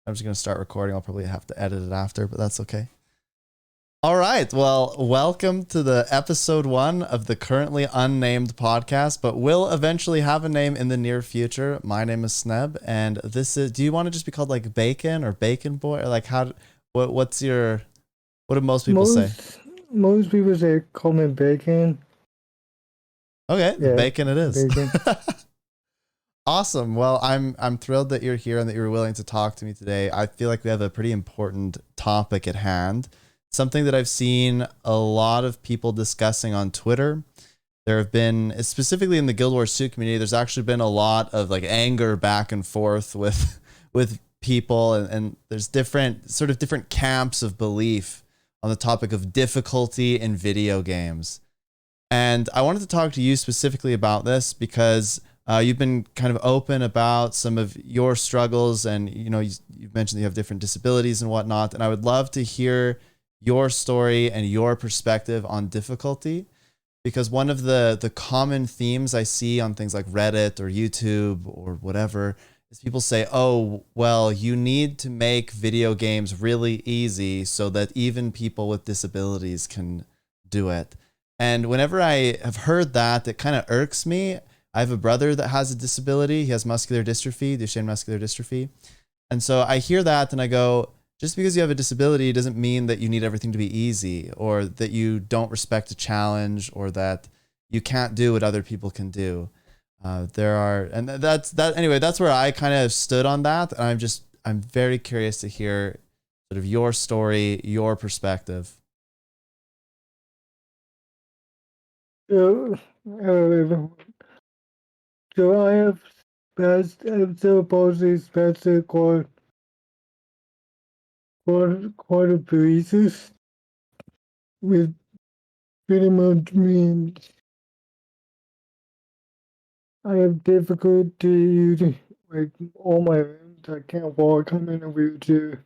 I'm just going to start recording. I'll probably have to edit it after, but that's okay. All right. Well, welcome to the episode 1 of the currently unnamed podcast, but will eventually have a name in the near future. My name is Sneb, and this is, do you want to just be called like Bacon or Bbaconboy? Or like what do most people say? Most people say call me Bacon. Okay. Yeah, Bacon it is. Bacon. Awesome. Well, I'm thrilled that you're here and that you're willing to talk to me today. I feel like we have a pretty important topic at hand. Something that I've seen a lot of people discussing on Twitter. There have been, specifically in the Guild Wars 2 community, there's actually been a lot of like anger back and forth with people, and there's different camps of belief on the topic of difficulty in video games. And I wanted to talk to you specifically about this because you've been kind of open about some of your struggles, and you've mentioned that you have different disabilities and whatnot, and I would love to hear your story and your perspective on difficulty, because one of the common themes I see on things like Reddit or YouTube or whatever is people say, oh, well, you need to make video games really easy so that even people with disabilities can do it. And whenever I have heard that, it kind of irks me. I have a brother that has a disability. He has muscular dystrophy, Duchenne muscular dystrophy. And so I hear that and I go, just because you have a disability doesn't mean that you need everything to be easy, or that you don't respect a challenge, or that you can't do what other people can do. Anyway, that's where I kind of stood on that. And I'm very curious to hear sort of your story, your perspective. So I have cerebral palsy, spastic quadriplegia, which pretty much means I have difficulty using like all my limbs. I can't walk. I'm in a wheelchair.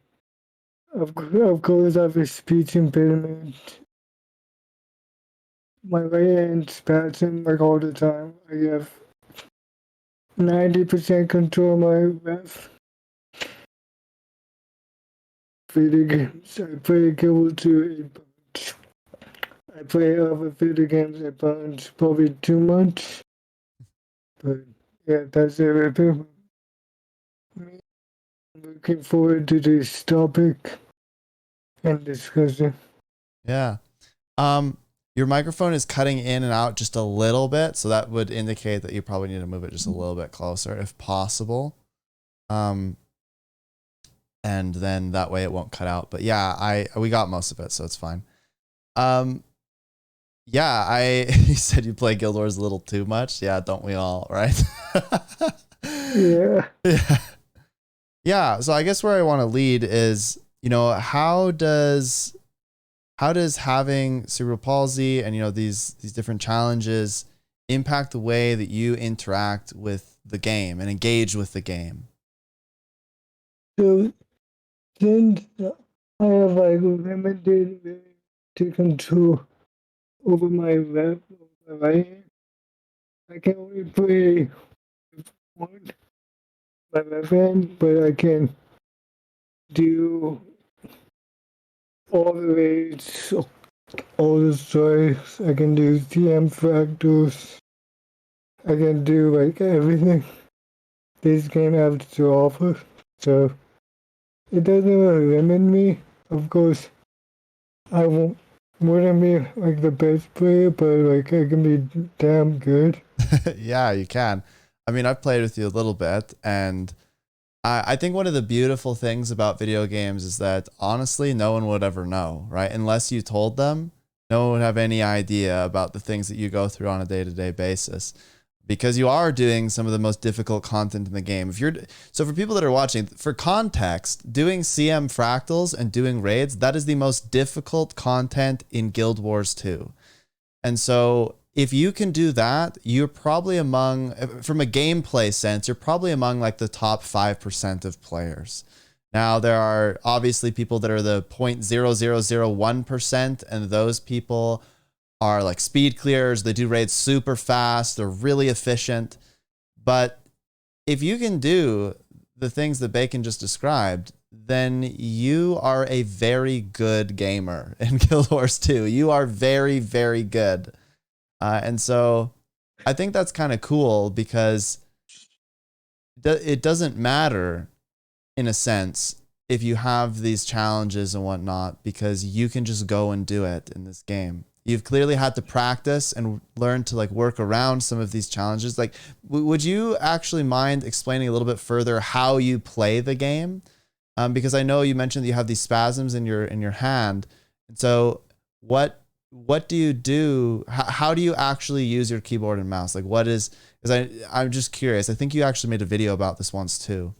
Of course, I have a speech impediment. My right hand's spasm like all the time. I have 90% control of my left. Video games. I play Guild 2 a bunch. I play other video games a bunch, probably too much. But yeah, that's everything. I'm looking forward to this topic and discussion. Yeah. Your microphone is cutting in and out just a little bit, so that would indicate that you probably need to move it just a little bit closer if possible. And then that way it won't cut out. But yeah, we got most of it, so it's fine. Yeah, you said you play Guild Wars a little too much. Yeah, don't we all, right? Yeah. Yeah. So I guess where I want to lead is, how does having cerebral palsy and these different challenges impact the way that you interact with the game and engage with the game? So since I have like limited to control over my left or my right hand, I can only play one my left hand, but I can do all the raids, all the strikes. I can do TM fractals. I can do like everything this game has to offer. So it doesn't really limit me. Of course, I wouldn't be like the best player, but like I can be damn good. Yeah, you can. I mean, I've played with you a little bit, and I think one of the beautiful things about video games is that honestly, no one would ever know, right? Unless you told them, no one would have any idea about the things that you go through on a day-to-day basis, because you are doing some of the most difficult content in the game. So for people that are watching, for context, doing CM fractals and doing raids, that is the most difficult content in Guild Wars 2. And so if you can do that, you're probably from a gameplay sense, you're probably among like the top 5% of players. Now, there are obviously people that are the 0.0001%, and those people are like speed clears. They do raids super fast. They're really efficient. But if you can do the things that Bacon just described, then you are a very good gamer in Guild Wars 2. You are very, very good. And so I think that's kind of cool because it doesn't matter in a sense if you have these challenges and whatnot, because you can just go and do it in this game. You've clearly had to practice and learn to like work around some of these challenges. Like, would you actually mind explaining a little bit further how you play the game? Because I know you mentioned that you have these spasms in your hand, and so what do you do? How do you actually use your keyboard and mouse? Like, what is? Because I'm just curious. I think you actually made a video about this once too.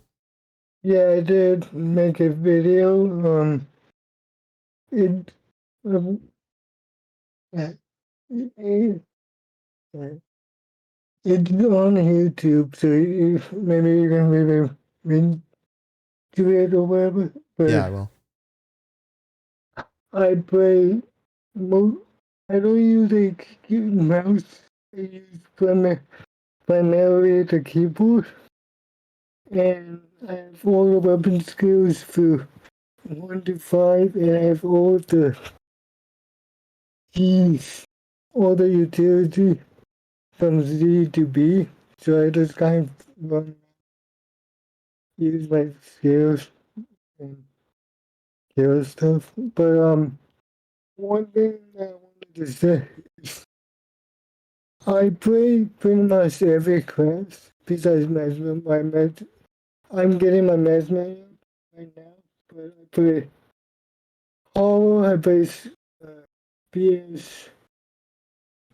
Yeah, I did make a video. It, um, uh, it, it's on YouTube, so if maybe you can maybe link to it or whatever. Yeah, But well, I play. I don't use a mouse. I use primarily the keyboard, and I have all the weapon skills for 1 to 5, and I have all the keys, all the utility from Z to B. So I just kind of use my skills and kill stuff. But one thing I wanted to say is I play pretty much every class besides Mesmer. I'm getting my Mesmer right now, but I play all. I play PS,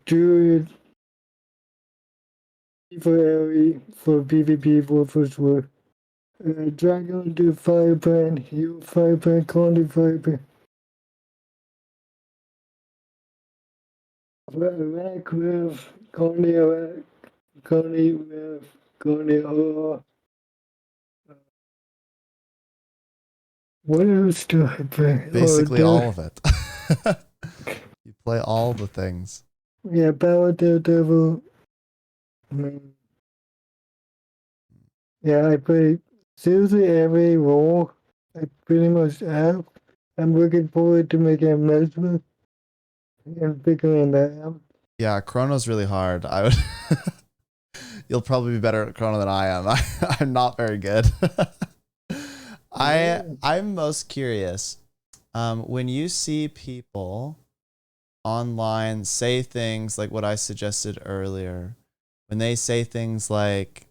Druid, for Ellie, for PvP, for Sword. Dragon do Firebrand, heal Firebrand, Condy Firebrand. Radcliffe, Condy, Condy, what else do I play? basically all of it. You play all the things. Yeah, Power Daredevil. Yeah, I play seriously every role. I pretty much have. I'm looking forward to making a Mesmer and figuring that out. Yeah, Chrono's really hard. I would. You'll probably be better at Chrono than I am. I'm not very good. I'm most curious when you see people online say things like what I suggested earlier. When they say things like,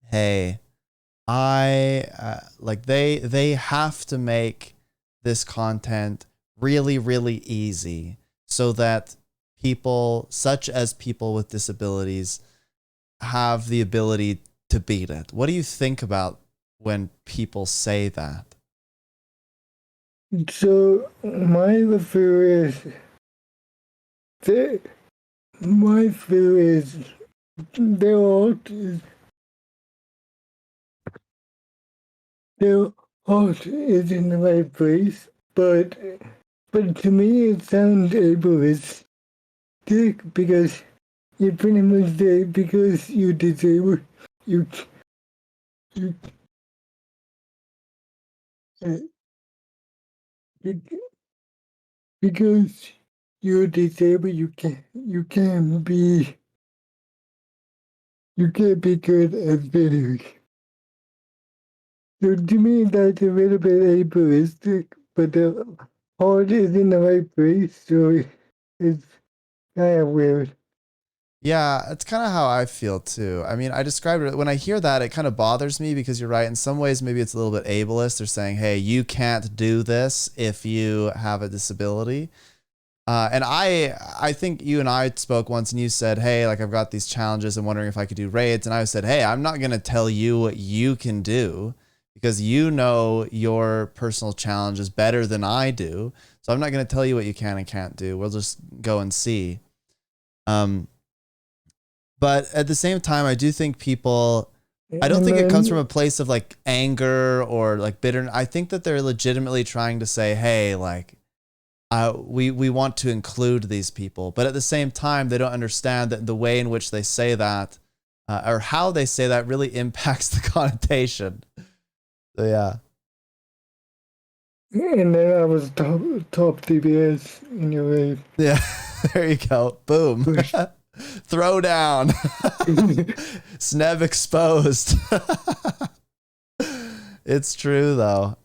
"Hey, I like they have to make this content really, really easy so that people such as people with disabilities have the ability to beat it." What do you think about when people say that? So my fear is they, my fear is their art is their art is in the right place, but to me it sounds ableist because you pretty much say because you disable you you uh, because you're disabled you can't be good at video. So to me that's a little bit ableistic, but the heart is in the right place, so it's kind of weird. Yeah, it's kind of how I feel too. I mean, I described it when I hear that, it kind of bothers me because you're right. In some ways, maybe it's a little bit ableist. They're saying, hey, you can't do this if you have a disability. And I think you and I spoke once and you said, hey, like I've got these challenges. I'm wondering if I could do raids. And I said, hey, I'm not going to tell you what you can do because you know your personal challenges better than I do. So I'm not going to tell you what you can and can't do. We'll just go and see. But at the same time, I do think people, I don't And think it comes from then a place of like anger or like bitter. I think that they're legitimately trying to say, hey, like, we want to include these people. But at the same time, they don't understand that the way in which they say that or how they say that really impacts the connotation. So, yeah. And then I was top DPS in your raid. Yeah, there you go. Boom. Push. Throw down. Snev exposed. It's true though.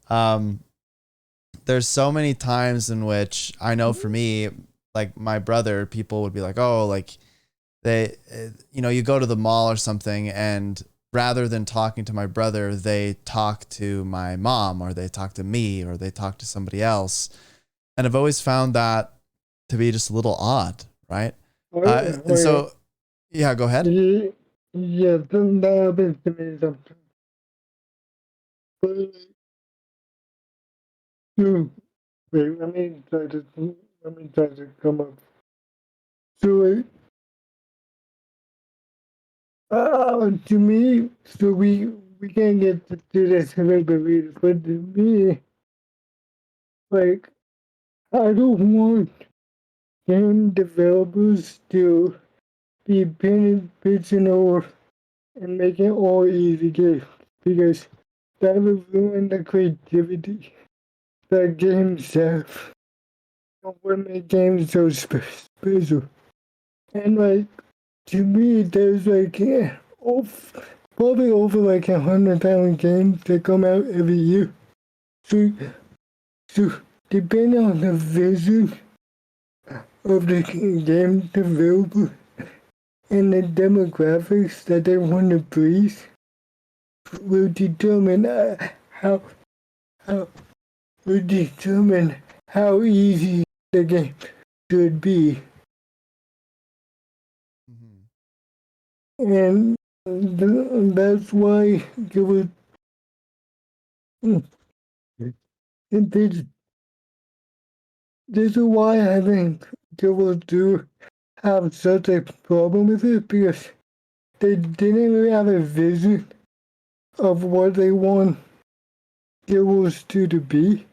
There's so many times in which I know for me, like my brother, people would be like, oh, like they, you go to the mall or something, and rather than talking to my brother, they talk to my mom, or they talk to me, or they talk to somebody else. And I've always found that to be just a little odd, right? And Yeah. so, yeah, go ahead. Yeah, then that happens to me sometimes. But, dude, wait, let me try to come up. So, to me, so we can't get to do this regularly, but to me, like, I don't want game developers to be pigeonholed and make it all easy games, because that will ruin the creativity that games have. What make games so special? And like, to me, there's like probably over like 100,000 games that come out every year. So, so depending on the vision of the game developer and the demographics that they want to please, will determine how how will determine how easy the game should be. Mhm. And that's why there was this, this is why I think people do have such a problem with it, because they didn't really have a vision of what they want Guilds to be.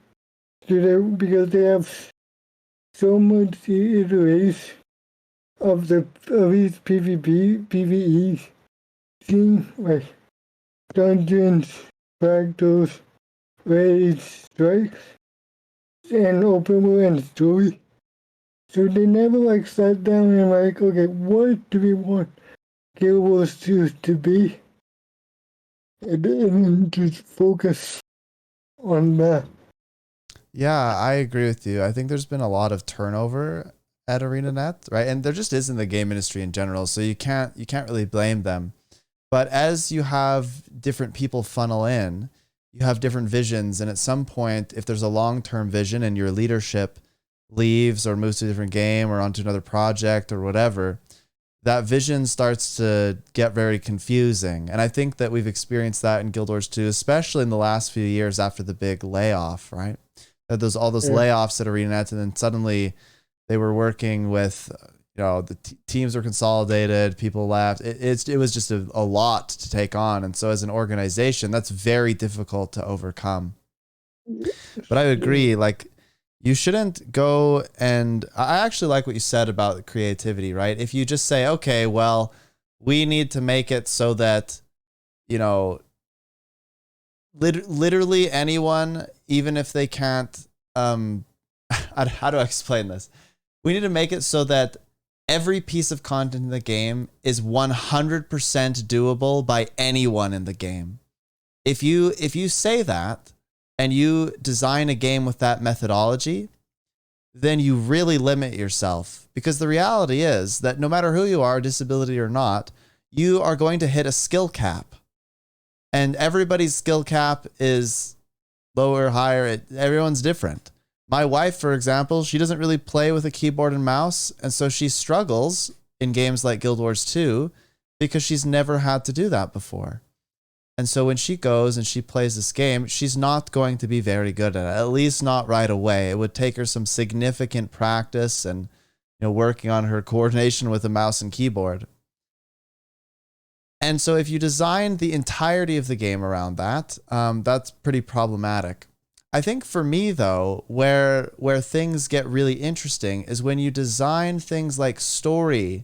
Because they have so much iteration of each PvP, PvE scene, like dungeons, fractals, raids, strikes, and open world and story. So they never like sat down and like, okay, what do we want Guild Wars 2 to be? And then just focus on that. Yeah, I agree with you. I think there's been a lot of turnover at ArenaNet, right? And there just is in the game industry in general, so you can't really blame them. But as you have different people funnel in, you have different visions, and at some point, if there's a long-term vision and your leadership leaves or moves to a different game or onto another project or whatever, that vision starts to get very confusing. And I think that we've experienced that in Guild Wars 2, especially in the last few years after the big layoff, right? That those all those Yeah. layoffs at ArenaNet, and then suddenly they were working with, the teams were consolidated, people left. It was just a lot to take on. And so as an organization, that's very difficult to overcome. But I agree, like you shouldn't go, and I actually like what you said about creativity, right? If you just say, okay, well, we need to make it so that, you know, literally anyone, even if they can't, how do I explain this? We need to make it so that every piece of content in the game is 100% doable by anyone in the game. If you say that and you design a game with that methodology, then you really limit yourself, because the reality is that no matter who you are, disability or not, you are going to hit a skill cap, and everybody's skill cap is lower, higher. Everyone's different. My wife, for example, she doesn't really play with a keyboard and mouse, and so she struggles in games like Guild Wars 2 because she's never had to do that before. And so when she goes and she plays this game, she's not going to be very good at least not right away. It would take her some significant practice and working on her coordination with a mouse and keyboard. And so if you design the entirety of the game around that, that's pretty problematic. I think for me though, where things get really interesting is when you design things like story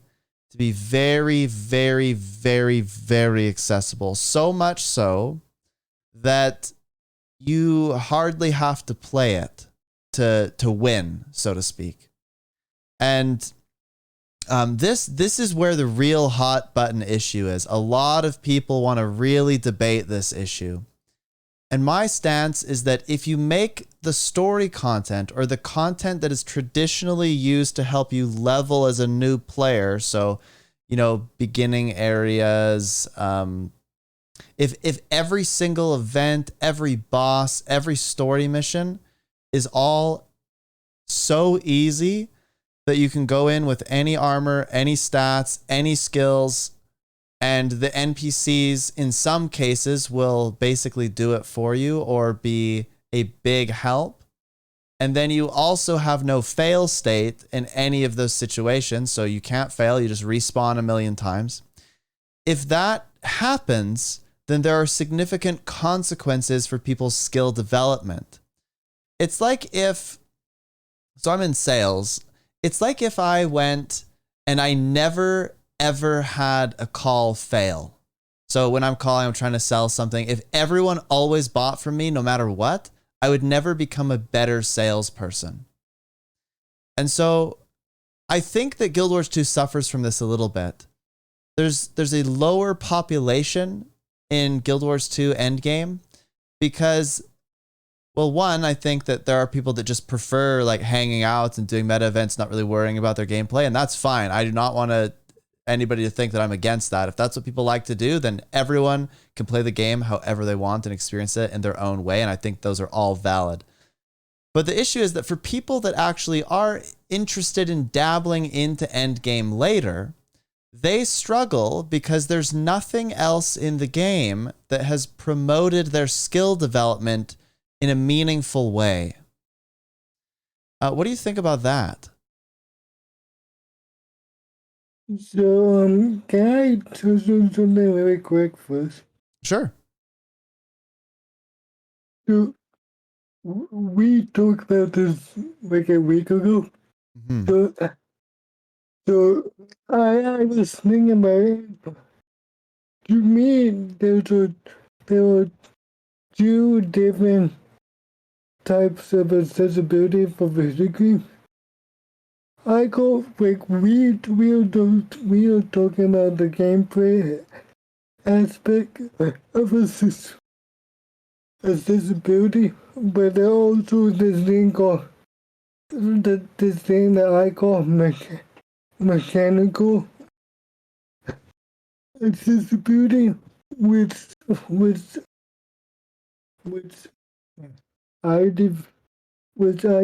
to be very, very, very, very accessible. So much so that you hardly have to play it to win, so to speak. And this is where the real hot button issue is. A lot of people want to really debate this issue. And my stance is that if you make the story content or the content that is traditionally used to help you level as a new player, so, you know, beginning areas, if every single event, every boss, every story mission is all so easy that you can go in with any armor, any stats, any skills, and the NPCs in some cases will basically do it for you or be a big help. And then you also have no fail state in any of those situations. So you can't fail. You just respawn a million times. If that happens, then there are significant consequences for people's skill development. It's like if, so I'm in sales. It's like if I went and I never ever had a call fail. So when I'm calling, I'm trying to sell something. If everyone always bought from me, no matter what, I would never become a better salesperson. And so I think that Guild Wars 2 suffers from this a little bit. There's a lower population in Guild Wars 2 endgame because, well, one, I think that there are people that just prefer like hanging out and doing meta events, not really worrying about their gameplay, and that's fine. I do not want anybody to think that I'm against that. If that's what people like to do, then everyone can play the game however they want and experience it in their own way, and I think those are all valid. But the issue is that for people that actually are interested in dabbling into endgame later, they struggle because there's nothing else in the game that has promoted their skill development in a meaningful way. What do you think about that? So, can I touch on something really quick first? Sure. So, we talked about this like a week ago. Mm-hmm. So I was thinking about it. To me, there were two different types of accessibility for video games. I go like we are talking about the gameplay aspect of accessibility, but there also this thing called this thing that I call mechanical accessibility, which which which I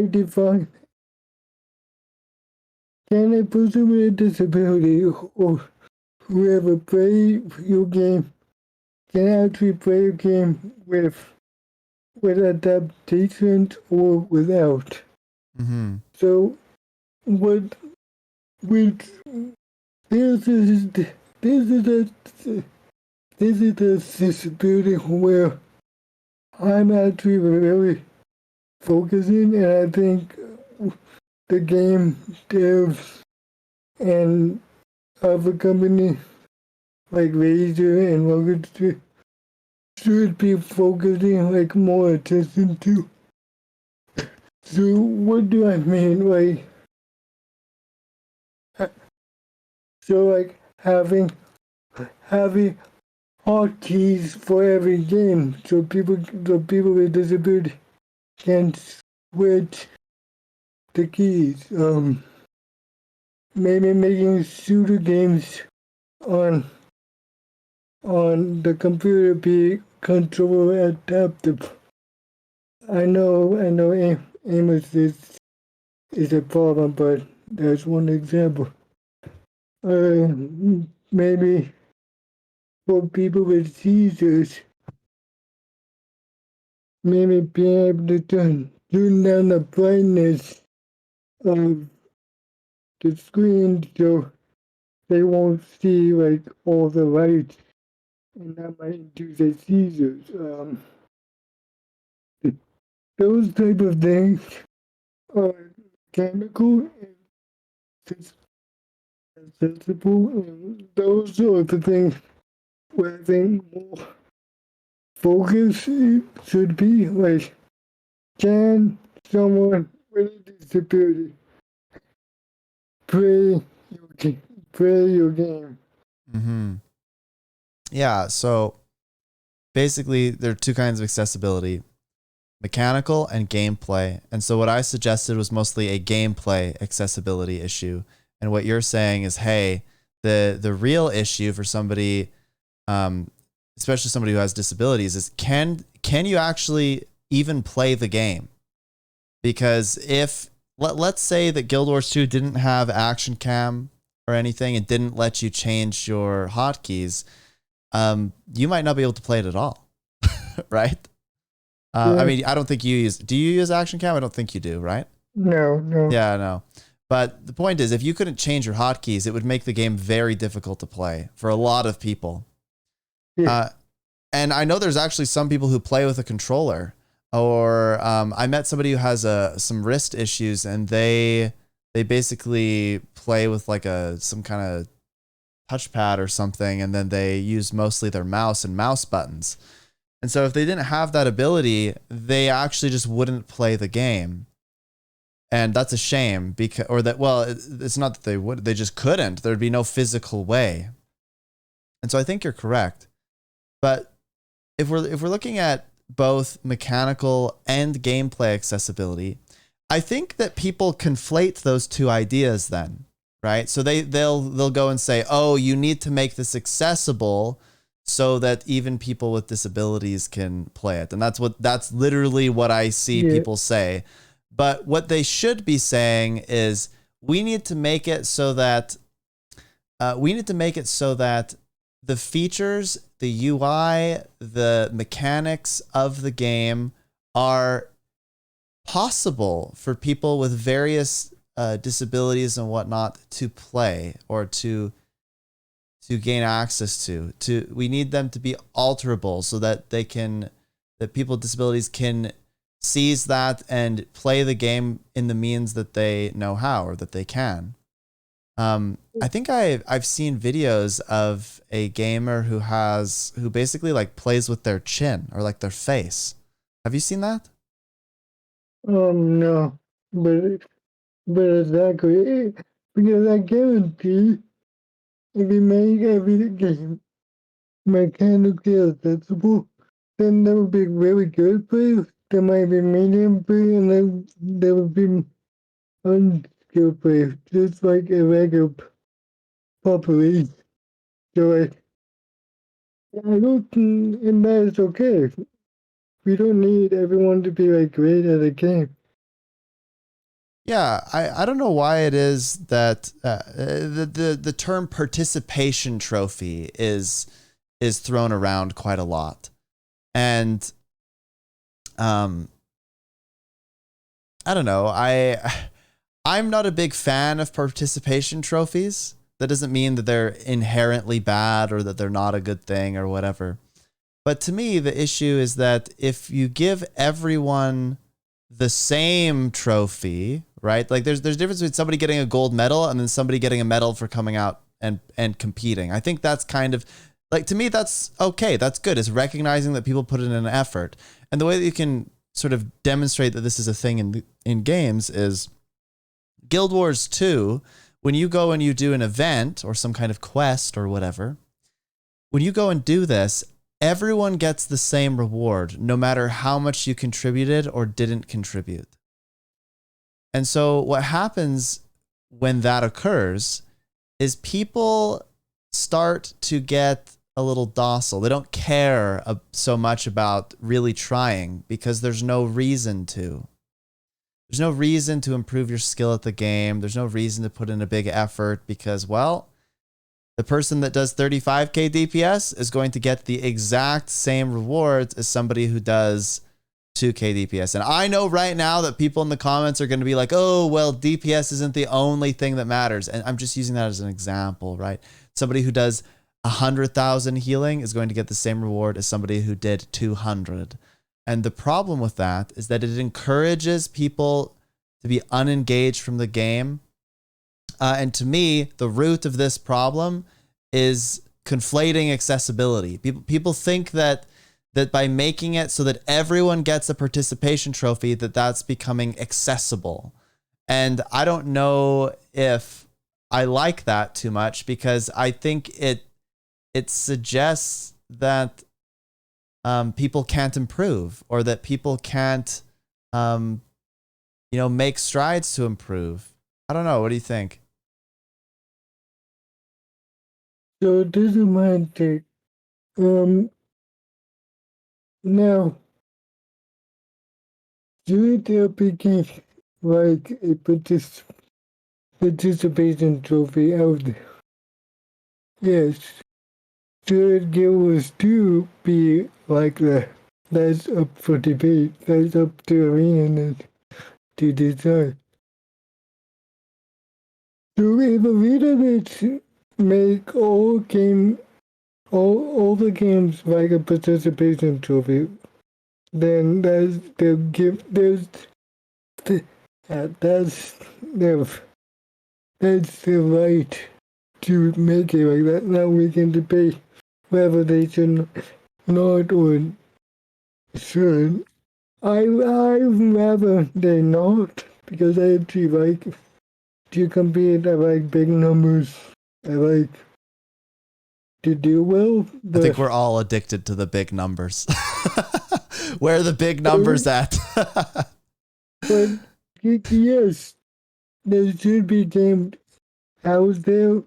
define. Can a person with a disability or whoever play your game can actually play a game with adaptations or without? Mm-hmm. So what with this is this is a this is a disability where I'm actually really focusing, and I think the game devs and other companies like Razer and Rocket should be focusing like more attention to. So what do I mean? Like, so like having hotkeys for every game, so people with disability can switch the keys. Maybe making shooter games on the computer be controller adaptive. I know Amos is a problem, but that's one example. Maybe for people with seizures, maybe being able to turn down the brightness of the screen so they won't see like all the lights, and that might induce their seizures. Those type of things are chemical and sensible, and those are the things where I think more focus should be like, can someone with a disability play play your game? Mm-hmm. Yeah. So basically, there are two kinds of accessibility: mechanical and gameplay. And so what I suggested was mostly a gameplay accessibility issue. And what you're saying is, hey, the real issue for somebody, especially somebody who has disabilities, is can you actually even play the game? Because if let's say that Guild Wars 2 didn't have action cam or anything, it didn't let you change your hotkeys, you might not be able to play it at all, right? I mean, I don't think you use. Do you use action cam? I don't think you do, right? No. Yeah, no. But the point is, if you couldn't change your hotkeys, it would make the game very difficult to play for a lot of people. Yeah. And I know there's actually some people who play with a controller. Or I met somebody who has some wrist issues, and they basically play with like some kind of touchpad or something, and then they use mostly their mouse and mouse buttons. And so if they didn't have that ability, they actually just wouldn't play the game. And that's a shame, because it's not that they just couldn't. There'd be no physical way. And so I think you're correct. But if we're looking at both mechanical and gameplay accessibility, I think that people conflate those two ideas then, right? So they'll go and say, "Oh, you need to make this accessible so that even people with disabilities can play it." And that's literally what I see people say. But what they should be saying is, we need to make it so that the features, the UI, the mechanics of the game are possible for people with various disabilities and whatnot to play or to gain access to. We need them to be alterable so that people with disabilities can seize that and play the game in the means that they know how or that they can. I think I've seen videos of a gamer who basically like plays with their chin or like their face. Have you seen that? No, but exactly, because I guarantee if we make every game mechanically accessible, then there will be really good players. There might be medium players, and then there will be unskilled players, just like a regular population. So I don't think, and that is okay. We don't need everyone to be like great at a game. Yeah, I don't know why it is that the term participation trophy is thrown around quite a lot. And I don't know. I'm not a big fan of participation trophies. That doesn't mean that they're inherently bad or that they're not a good thing or whatever. But to me, the issue is that if you give everyone the same trophy, right? Like there's a difference between somebody getting a gold medal and then somebody getting a medal for coming out and competing. I think that's kind of like, to me, that's okay. That's good. It's recognizing that people put in an effort. And the way that you can sort of demonstrate that this is a thing in games is Guild Wars 2, when you go and you do an event or some kind of quest or whatever, when you go and do this, everyone gets the same reward, no matter how much you contributed or didn't contribute. And so what happens when that occurs is people start to get a little docile. They don't care so much about really trying because there's no reason to. There's no reason to improve your skill at the game. There's no reason to put in a big effort because, well, the person that does 35k DPS is going to get the exact same rewards as somebody who does 2k DPS. And I know right now that people in the comments are going to be like, oh, well, DPS isn't the only thing that matters. And I'm just using that as an example, right? Somebody who does 100,000 healing is going to get the same reward as somebody who did 200. And the problem with that is that it encourages people to be unengaged from the game. And to me, the root of this problem is conflating accessibility. People think that that by making it so that everyone gets a participation trophy, that's becoming accessible. And I don't know if I like that too much, because I think it suggests that people can't improve, or that people can't, make strides to improve. I don't know. What do you think? So this is my take. Now, should there be like a participation trophy out there? Yes. Should givers do be like that? That's up for debate. That's up to arena to decide. So if arena make all the games like a participation trophy, then that's the give. That's the right to make it like that. Now we can debate whether they should not or should. I'd rather they not, because I actually like to compete. I like big numbers. I like to do well. I think we're all addicted to the big numbers. Where are the big numbers at? But yes, there should be games out there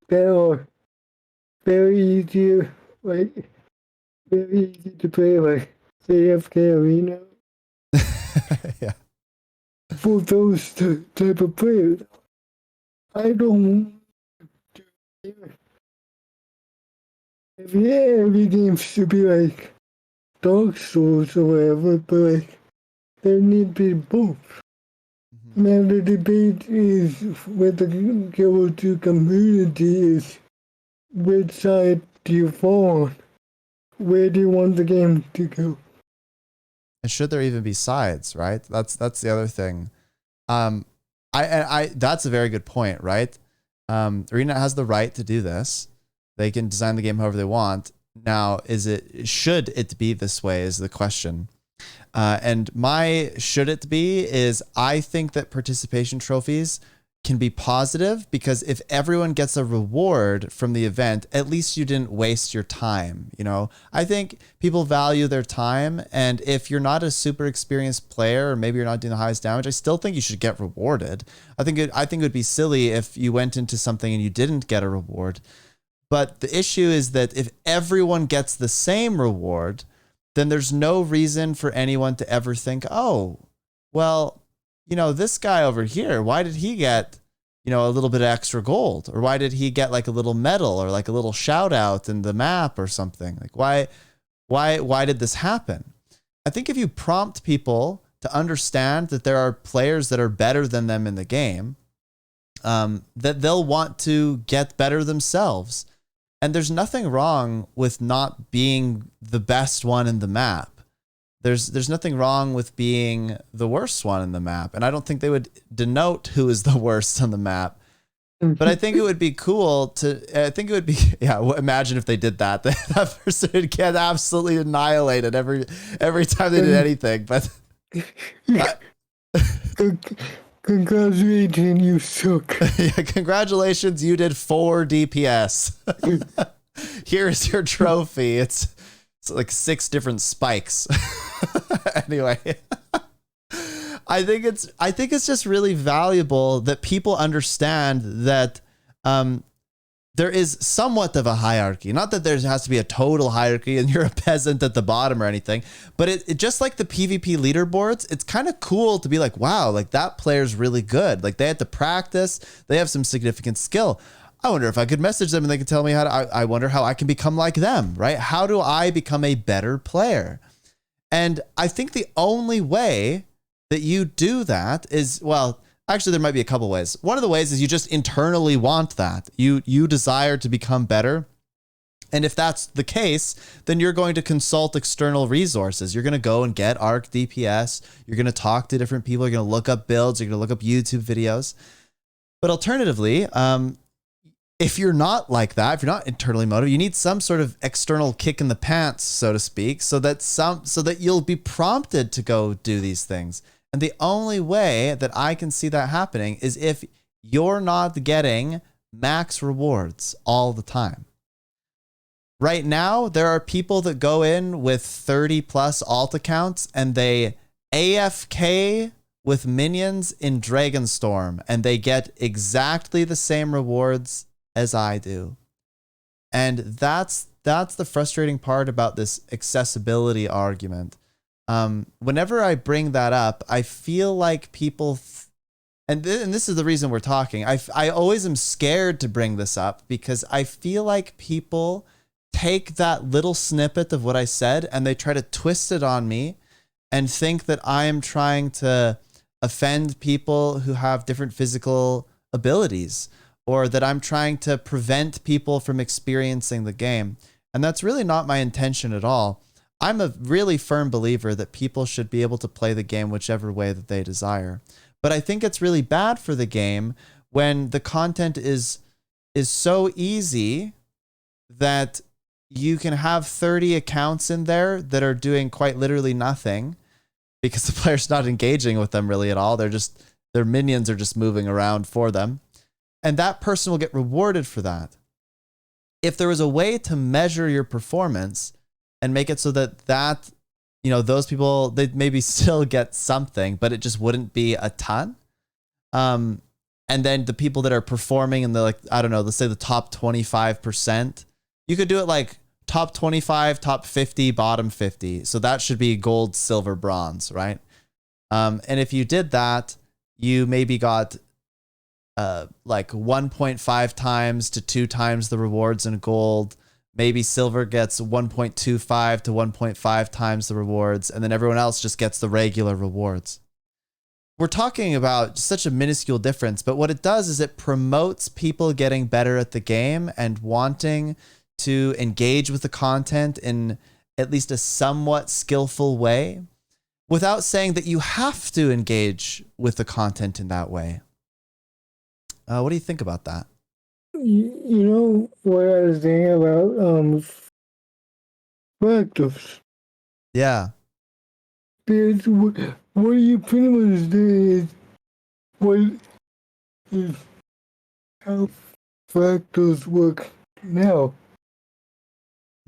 that are very easy, like very easy to play, like AFK Arena. Yeah. For those type of players, I don't. Every game should be like Dark Souls or whatever, but like there need to be both. Mm-hmm. Now the debate is with the Guild 2 community is which side do you fall on? Where do you want the game to go? And should there even be sides, right? That's the other thing. I that's a very good point, right? Arena has the right to do this. They can design the game however they want. Now, should it be this way is the question. And my should it be is, I think that participation trophies can be positive, because if everyone gets a reward from the event, at least you didn't waste your time. I think people value their time, and if you're not a super experienced player, or maybe you're not doing the highest damage, I still think you should get rewarded. I think it would be silly if you went into something and you didn't get a reward. But the issue is that if everyone gets the same reward, then there's no reason for anyone to ever think, oh, well, this guy over here, why did he get, a little bit of extra gold? Or why did he get like a little medal, or like a little shout out in the map or something? Like, why did this happen? I think if you prompt people to understand that there are players that are better than them in the game, that they'll want to get better themselves. And there's nothing wrong with not being the best one in the map. There's nothing wrong with being the worst one in the map. And I don't think they would denote who is the worst on the map. But I think it would be cool imagine if they did that. That person would get absolutely annihilated every time they did anything. But congratulations, you suck. Yeah, congratulations, you did 4 DPS. Here's your trophy. It's like 6 different spikes. Anyway, I think it's just really valuable that people understand that there is somewhat of a hierarchy. Not that there has to be a total hierarchy and you're a peasant at the bottom or anything, but it just like the PvP leaderboards, it's kind of cool to be like, wow, like that player's really good. Like they had to practice, they have some significant skill. I wonder if I could message them and they could tell me I wonder how I can become like them, right? How do I become a better player? And I think the only way that you do that is, well, actually there might be a couple ways. One of the ways is you just internally want that. You desire to become better. And if that's the case, then you're going to consult external resources. You're going to go and get ARC DPS. You're going to talk to different people. You're going to look up builds. You're going to look up YouTube videos. But alternatively, if you're not like that, if you're not internally motivated, you need some sort of external kick in the pants, so to speak, so that you'll be prompted to go do these things. And the only way that I can see that happening is if you're not getting max rewards all the time. Right now, there are people that go in with 30 plus alt accounts and they AFK with minions in Dragonstorm and they get exactly the same rewards as I do. And that's the frustrating part about this accessibility argument. Whenever I bring that up, I feel like people, and this is the reason we're talking. I always am scared to bring this up because I feel like people take that little snippet of what I said and they try to twist it on me and think that I am trying to offend people who have different physical abilities, or that I'm trying to prevent people from experiencing the game. And that's really not my intention at all. I'm a really firm believer that people should be able to play the game whichever way that they desire. But I think it's really bad for the game when the content is so easy that you can have 30 accounts in there that are doing quite literally nothing because the player's not engaging with them really at all. Their minions are just moving around for them. And that person will get rewarded for that. If there was a way to measure your performance and make it so that those people, they'd maybe still get something, but it just wouldn't be a ton. And then the people that are performing in the, like, I don't know, let's say the top 25%, you could do it like top 25, top 50, bottom 50. So that should be gold, silver, bronze, right? And if you did that, you maybe got like 1.5 times to 2 times the rewards in gold. Maybe silver gets 1.25 to 1.5 times the rewards, and then everyone else just gets the regular rewards. We're talking about such a minuscule difference, but what it does is it promotes people getting better at the game and wanting to engage with the content in at least a somewhat skillful way, without saying that you have to engage with the content in that way. What do you think about that? You know what I was thinking about fractals. Yeah. There's what you pretty much doing is what is how fractals work now.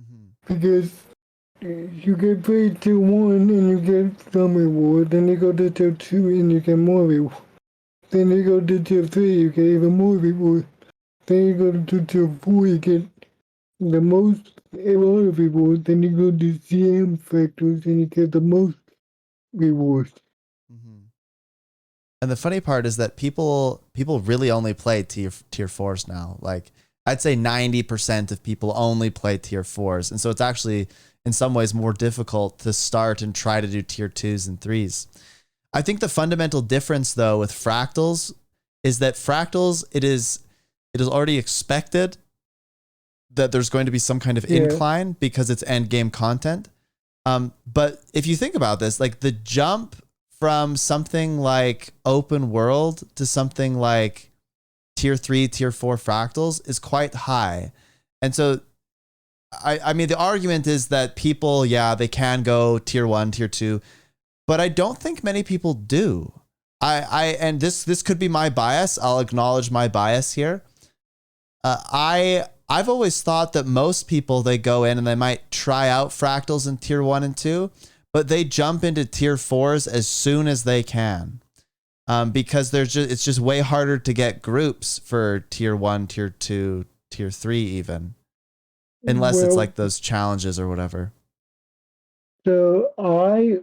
Mm-hmm. Because you get paid till 1 and you get some reward, then you go to till 2 and you get more reward. Then you go to till 3, you get even more reward. Then you go to till 4, you get the most ever reward. Then you go to CM factors and you get the most reward. Mm-hmm. And the funny part is that people really only play tier 4s now. Like, I'd say 90% of people only play tier 4s. And so it's actually in some ways more difficult to start and try to do tier 2s and 3s. I think the fundamental difference though with fractals is that fractals, it is already expected that there's going to be some kind of incline because it's end game content. But if you think about this, like the jump from something like open world to something like tier 3, tier 4 fractals is quite high. And so, I mean, the argument is that people, they can go tier 1, tier 2, but I don't think many people do. And this could be my bias. I'll acknowledge my bias here. I've always thought that most people, they go in and they might try out fractals in tier 1 and 2, but they jump into tier 4s as soon as they can. Because it's just way harder to get groups for tier 1, tier 2, tier 3 even. Unless it's like those challenges or whatever. So I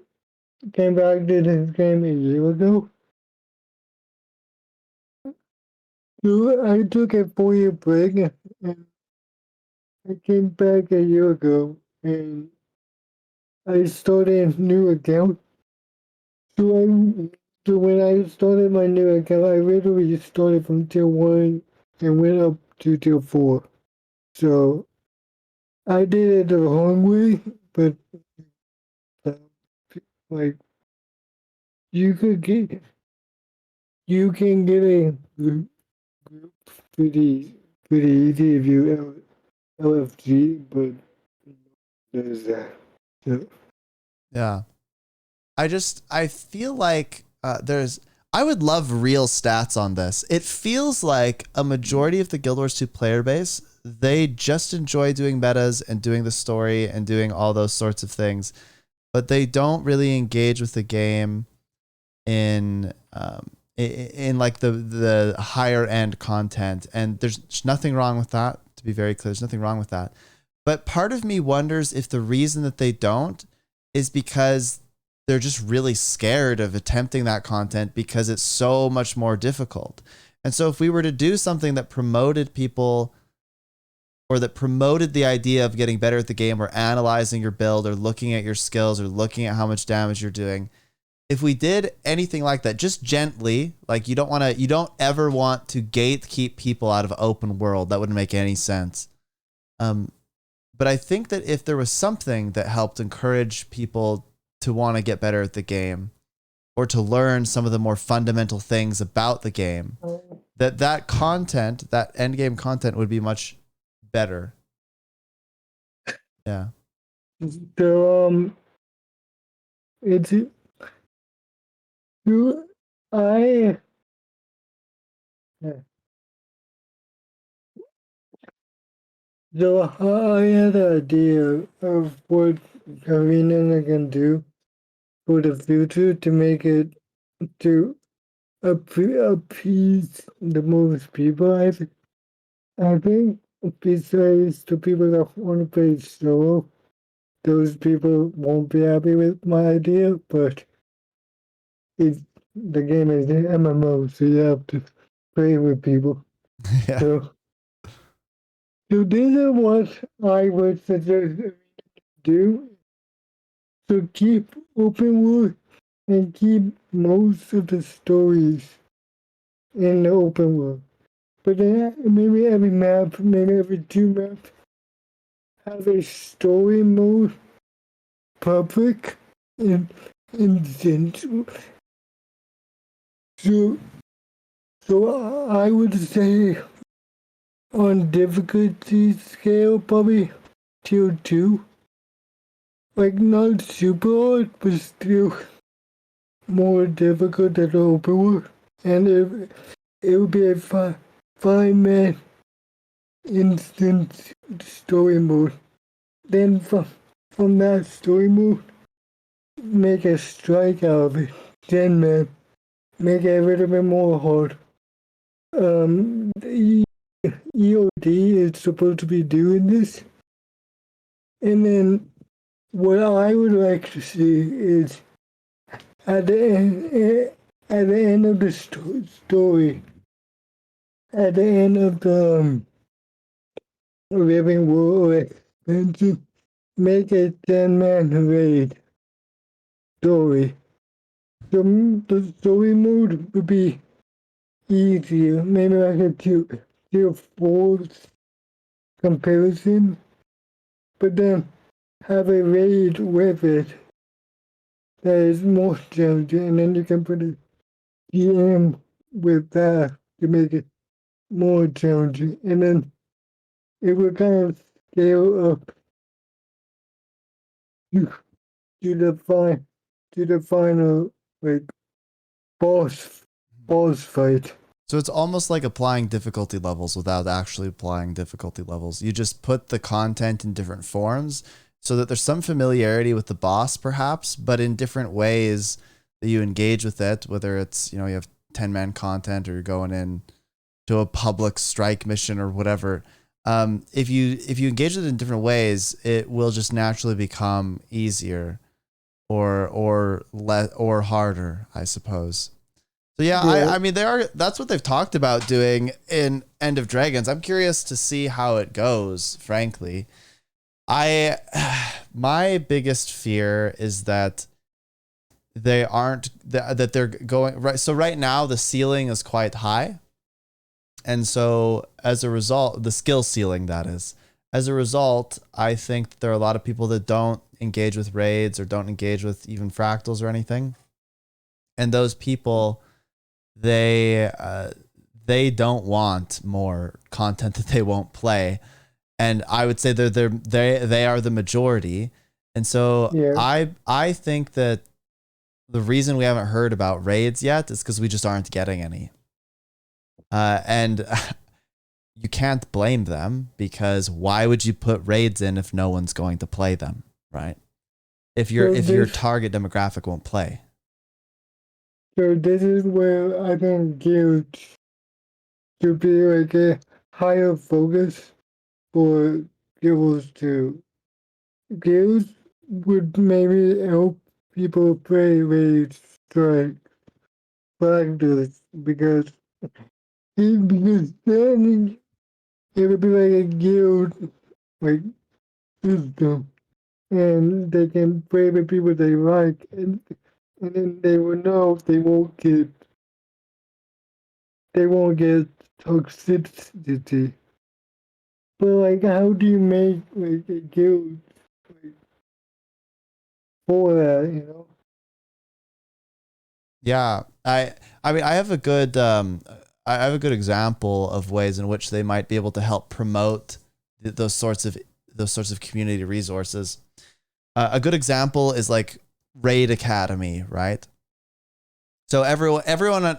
came back to this game a year ago. So I took a 4-year break and I came back a year ago and I started a new account. So when I started my new account, I literally started from tier 1 and went up to tier 4. So I did it the wrong way, but like you can get a group pretty pretty easy if you LFG, but there's that. So, Yeah. I feel like I would love real stats on this. It feels like a majority of the Guild Wars 2 player base, they just enjoy doing metas and doing the story and doing all those sorts of things, but they don't really engage with the game in like the higher end content. And there's nothing wrong with that, to be very clear. There's nothing wrong with that. But part of me wonders if the reason that they don't is because they're just really scared of attempting that content because it's so much more difficult. And so if we were to do something that promoted people, or that promoted the idea of getting better at the game, or analyzing your build, or looking at your skills, or looking at how much damage you're doing, if we did anything like that, just gently, like you don't ever want to gatekeep people out of open world. That wouldn't make any sense. But I think that if there was something that helped encourage people to want to get better at the game, or to learn some of the more fundamental things about the game, that content, that endgame content, would be much better. Yeah. so it's you. I so I had an idea of what Karina can do for the future to make it to appease the most people. I think besides the people that want to play solo, those people won't be happy with my idea, but it's the game is an MMO, so you have to play with people. Yeah. So this is what I would suggest do. So keep open world and keep most of the stories in the open world. But then maybe every map, maybe every 2 maps, have a story mode public and central. So I would say on difficulty scale, probably tier 2. Like not super hard, but still more difficult than the open world. And it would be a 5-man instant story mode. Then from that story mode, make a strike out of it. 10-man. Make it a little bit more hard. The EOD is supposed to be doing this. And then what I would like to see is at the end of the story, at the end of the Living World expansion, make a 10-man raid story. The story mode would be easier, maybe like a tier 4 comparison, but then have a raid with it that is more challenging, and then you can put a GM with that to make it more challenging, and then it will kind of scale up to, to the final like boss fight. So it's almost like applying difficulty levels without actually applying difficulty levels. You just put the content in different forms so that there's some familiarity with the boss, perhaps, but in different ways that you engage with it, whether it's, you have 10-man content, or you're going in to a public strike mission or whatever. If you engage it in different ways, it will just naturally become easier or harder, I suppose. So yeah, I mean that's what they've talked about doing in End of Dragons. I'm curious to see how it goes, frankly. My biggest fear is that they're going right. So right now the ceiling is quite high. And so as a result, the skill ceiling, that is, as a result, I think that there are a lot of people that don't engage with raids, or don't engage with even fractals or anything. And those people, they they don't want more content that they won't play. And I would say they are the majority. And so Yeah. I think that the reason we haven't heard about raids yet is because we just aren't getting any. And you can't blame them, because why would you put raids in if no one's going to play them, right? If your target demographic won't play. So this is where I think guilds should be like a higher focus for guilds to. Guilds would maybe help people play raids like fractals because then it would be like a guild like system, and they can play with people they like, and then they will know they won't get toxicity. But like, how do you make like a guild like, for that? You know? Yeah, I mean I have a good I have a good example of ways in which they might be able to help promote those sorts of community resources. A good example is like Raid Academy, right? So everyone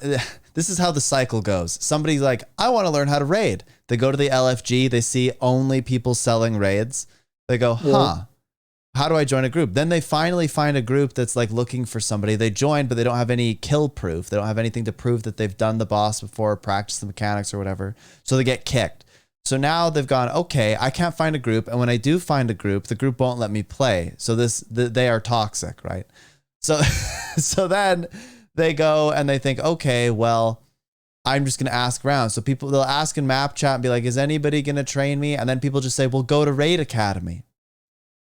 this is how the cycle goes. Somebody's like, I want to learn how to raid. They go to the LFG, they see only people selling raids. They go, huh, how do I join a group? Then they finally find a group that's like looking for somebody. They join, but they don't have any kill proof. They don't have anything to prove that they've done the boss before, practiced the mechanics or whatever. So they get kicked. So now they've gone, okay, I can't find a group. And when I do find a group, the group won't let me play. So they are toxic, right? So, so then they go and they think, okay, well, I'm just going to ask around. So they'll ask in map chat and be like, is anybody going to train me? And then people just say, well, go to Raid Academy.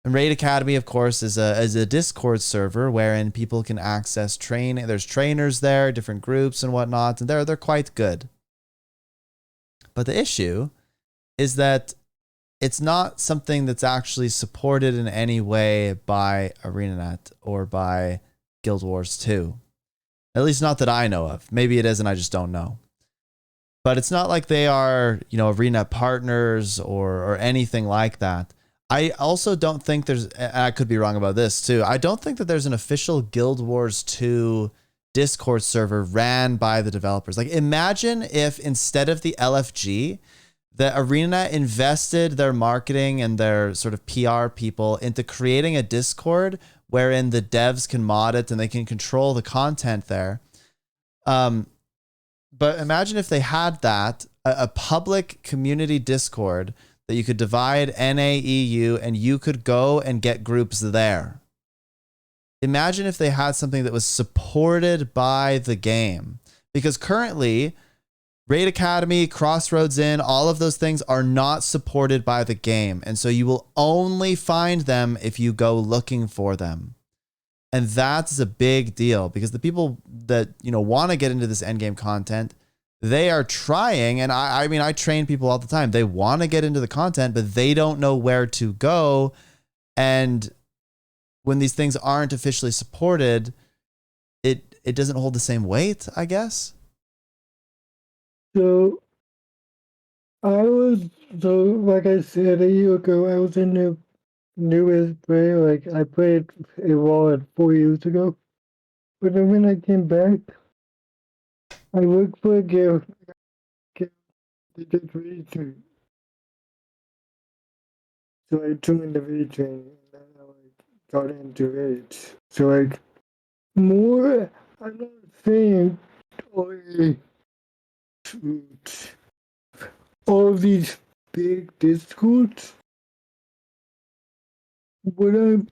And Raid Academy, of course, is a Discord server wherein people can access training. There's trainers there, different groups and whatnot, and they're quite good. But the issue is that it's not something that's actually supported in any way by ArenaNet or by Guild Wars 2. At least not that I know of. Maybe it is and I just don't know. But it's not like they are, Arena partners or anything like that. I also don't think there's, and I could be wrong about this too, I don't think that there's an official Guild Wars 2 Discord server ran by the developers. Like, imagine if instead of the LFG, the Arena invested their marketing and their sort of PR people into creating a Discord wherein the devs can mod it and they can control the content there. But imagine if they had that, a public community Discord that you could divide NAEU and you could go and get groups there. Imagine if they had something that was supported by the game. Because currently, Raid Academy, Crossroads Inn, all of those things are not supported by the game. And so you will only find them if you go looking for them. And that's a big deal because the people that, want to get into this endgame content, they are trying. And I mean, I train people all the time. They want to get into the content, but they don't know where to go. And when these things aren't officially supported, it doesn't hold the same weight, I guess. So like I said a year ago, I was in the newest play. Like I played a wallet 4 years ago. But then when I came back, I worked for a guild. They did retrain. So I joined the retrain and then I got into it. So like more, I'm not saying only all these big discords. What I'm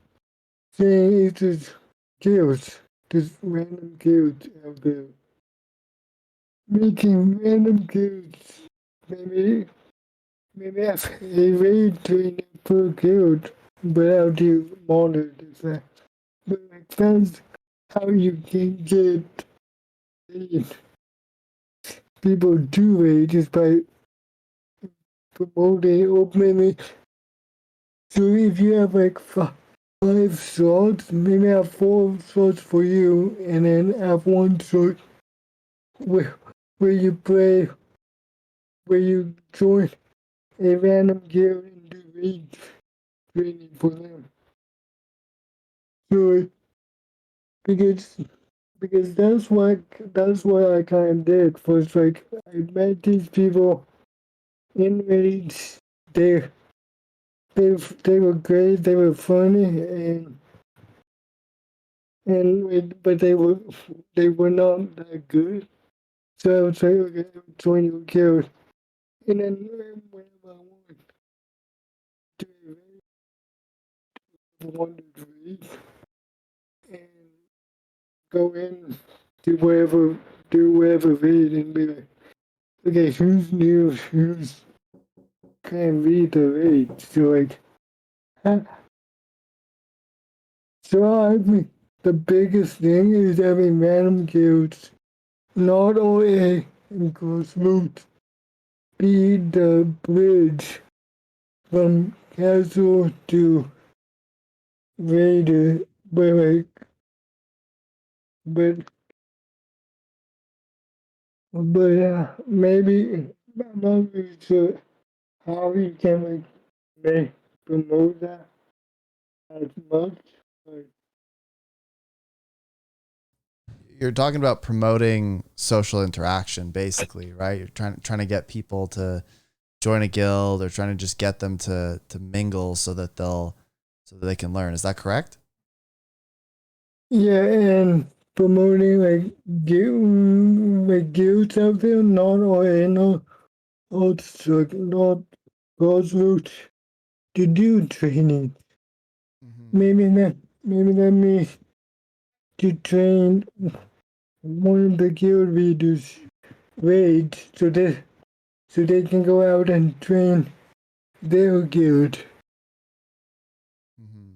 saying is just guilds, just random guilds out there. Making random guilds. Maybe have a raid trainer per guild, but how do you monitor that? But like that's how you can get paid. People do raid just by promoting openly. So if you have like five slots, maybe have 4 slots for you, and then have 1 slot where you play where you join a random guild and do raid training for them. So because that's what I kind of did. Was like I met these people in raids. They they were great. They were funny but they were not that good. So I was like, okay, I'm join your guild. And then whenever I wanted to read and go in, do whatever read and be like, okay, who's new, who's can read the read. So like, so I think the biggest thing is having random guilds, not OA and Grossroot, be the bridge from casual to raider, but maybe I'm not really sure how we can make promote that as much. But You're talking about promoting social interaction, basically, right? You're trying to get people to join a guild, or trying to just get them to mingle so that they can learn. Is that correct? yeah, and promoting guilds out there, not or no, also not grassroots to do training. Mm-hmm. Maybe that means to train one of the guild leaders raid so they can go out and train their guild. Mm-hmm.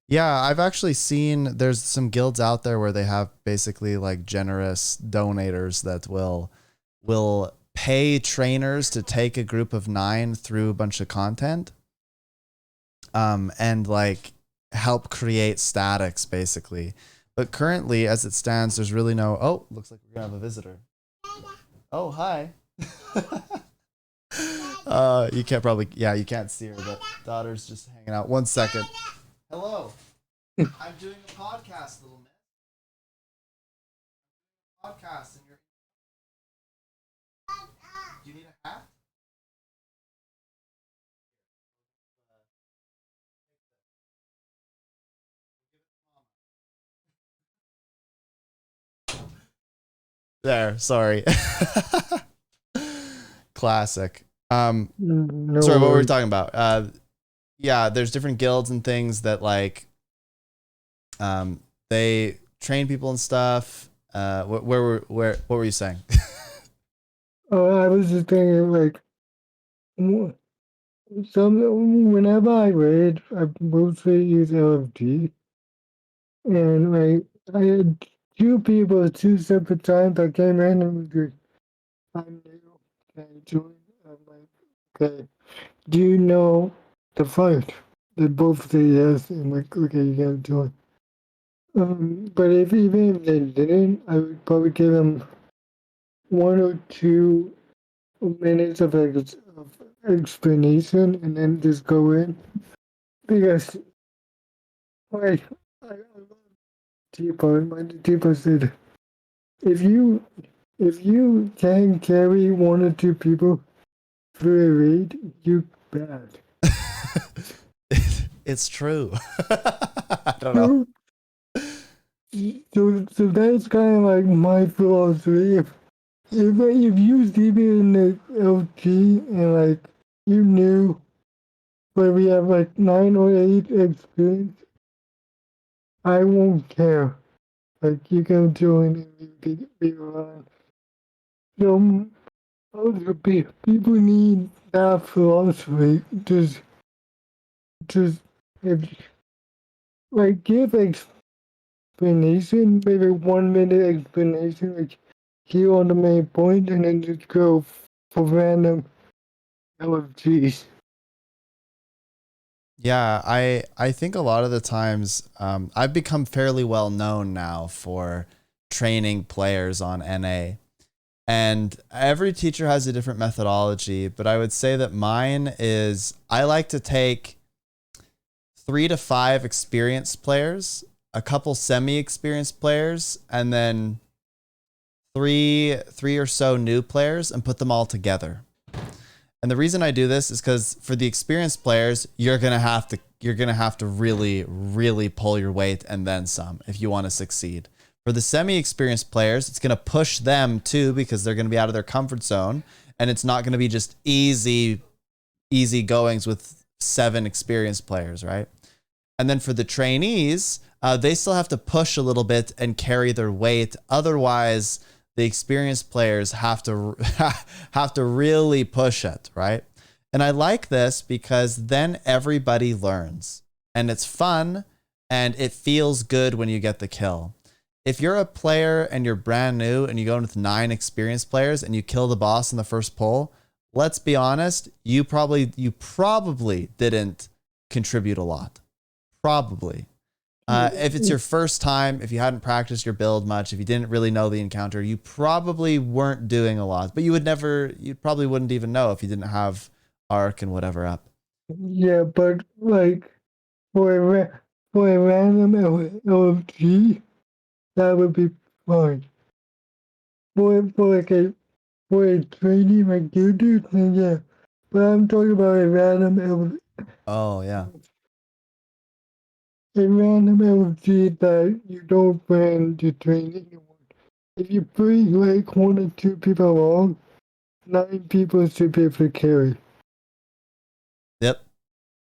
Yeah, I've actually seen there's some guilds out there where they have basically like generous donators that will pay trainers to take a group of 9 through a bunch of content, and like help create statics basically. But currently, as it stands, there's really no. Oh, looks like we're gonna have a visitor. Oh, hi. You can't probably, yeah, you can't see her, but daughter's just hanging out. 1 second. Hello. I'm doing a podcast, little miss. Podcast, and you're. Do you need a hat? There. Sorry. Classic. No Sorry, what were we worries. talking about? Yeah, there's different guilds and things that like, they train people and stuff. What were you saying? I was just thinking whenever I read, I mostly use LFG, and I had two people at two separate times that came in and was like, "I'm new, can I join?" I'm like, "Okay, do you know the fight?" They both say yes, and I'm like, "Okay, you gotta join." But if even if they didn't, I would probably give them 1 or 2 minutes of explanation and then just go in because like I love Teapot. My Teapot said if you can carry 1 or 2 people through a raid, you bad. It's true. I don't know. So so that's kind of like my philosophy. If you see me in the LG and you knew where we have 9 or 8 experience, I won't care. You can join and you can be around. So other people need that philosophy. Just if give explanation, maybe 1 minute explanation, here on the main point, and then just go for random LFGs. Yeah, I think a lot of the times, I've become fairly well known now for training players on NA, And every teacher has a different methodology, but I would say that mine is I like to take 3 to 5 experienced players, a couple semi-experienced players, and then three or so new players and put them all together. And the reason I do this is because for the experienced players, you're gonna have to really, really pull your weight and then some if you want to succeed. For the semi-experienced players, it's gonna push them too because they're gonna be out of their comfort zone, and it's not gonna be just easy goings with 7 experienced players, right? And then for the trainees, they still have to push a little bit and carry their weight. Otherwise, the experienced players have to really push it, right? And I like this because then everybody learns, and it's fun, and it feels good when you get the kill. If you're a player and you're brand new and you go in with 9 experienced players and you kill the boss in the first pull, let's be honest, you probably didn't contribute a lot. Probably. If it's your first time, if you hadn't practiced your build much, if you didn't really know the encounter, you probably weren't doing a lot. But you probably wouldn't even know if you didn't have arc and whatever up. Yeah, but like for a random LFG, that would be fine. For a trainee like you do, then yeah. But I'm talking about Oh yeah. a random LFG that you don't plan to train anyone. If you bring like 1 or 2 people along, 9 people should be able to carry. Yep.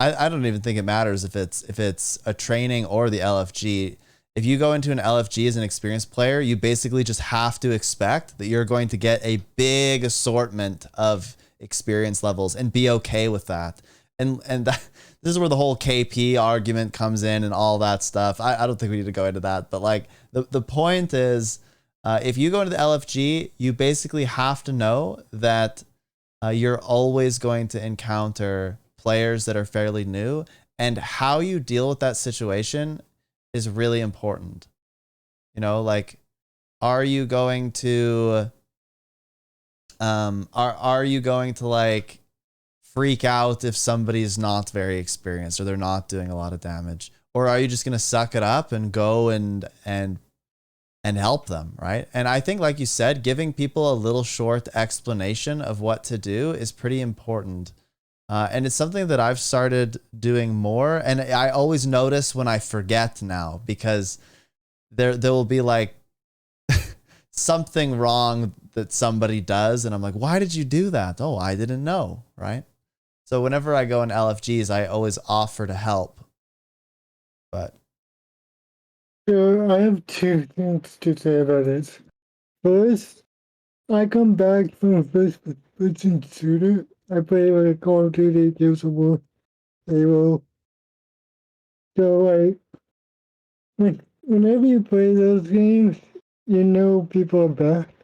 I don't even think it matters if it's a training or the LFG. If you go into an LFG as an experienced player, you basically just have to expect that you're going to get a big assortment of experience levels and be okay with that. And this is where the whole KP argument comes in and all that stuff. I don't think we need to go into that, but like the point is, if you go into the LFG, you basically have to know that you're always going to encounter players that are fairly new, and how you deal with that situation is really important. You know, like, are you going to are you going to like freak out if somebody's not very experienced or they're not doing a lot of damage, or are you just going to suck it up and go and help them, right? And I think, like you said, giving people a little short explanation of what to do is pretty important. And it's something that I've started doing more. And I always notice when I forget now, because there will be like something wrong that somebody does. And I'm like, why did you do that? Oh, I didn't know, right? So whenever I go in LFGs, I always offer to help. But So I have 2 things to say about this. First, I come back from a first-person shooter. I play like Call of Duty, Gears of War, Halo. So whenever you play those games, you know people are back.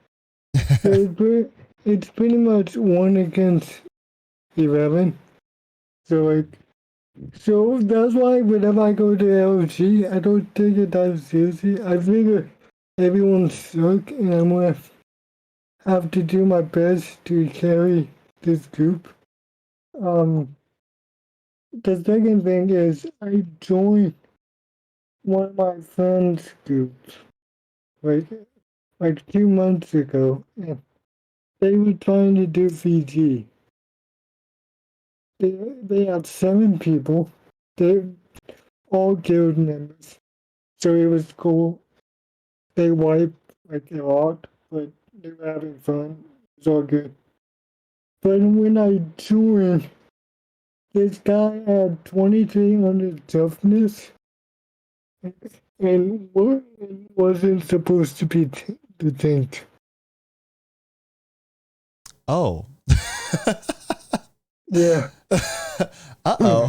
So it's pretty much 1 against 11. So so that's why whenever I go to LG, I don't take it that seriously. I figure everyone's stuck, and I'm gonna have to do my best to carry this group. Um, the second thing is I joined one of my friends' groups like 2 months ago, and they were trying to do VG. They had 7 people. They're all guild members, so it was cool. They wiped like a lot, but they were having fun. It was all good. But when I joined, this guy had 2300 toughness and wasn't supposed to be the tank. oh. Yeah. Uh-oh.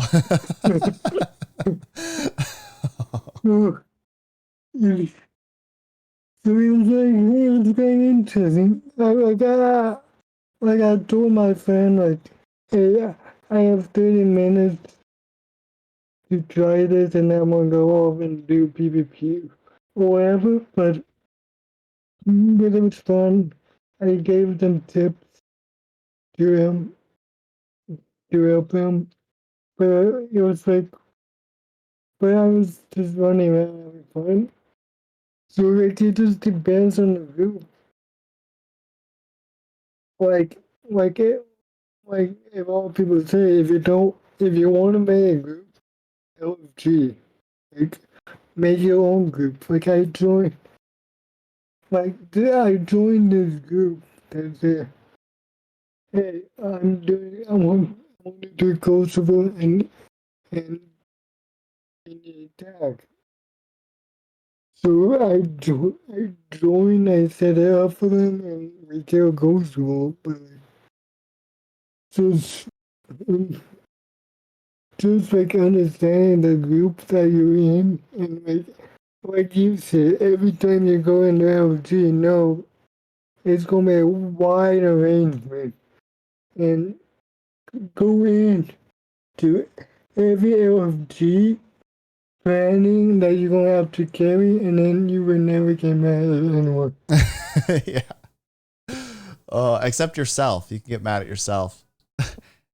So it it was very interesting. I told my friend like, hey, I have 30 minutes to try this, and then I'm gonna go off and do PvP or whatever. But it was fun. I gave them tips to help them, but it was like, but I was just running around having fun. So like it just depends on the group. Like like it like if all people say if you want to make a group, LFG, like make your own group. I joined this group that said, hey, I want to do Kosovo and in the attack. So I joined, I set it up for them, and we kill Kosovo. But just, just like understanding the group that you're in, and like you said, every time you go into LG, no, it's gonna be a wide arrangement, and go in to every LFG planning that you're gonna have to carry, and then you will never get mad at anyone. Yeah. Except yourself. You can get mad at yourself.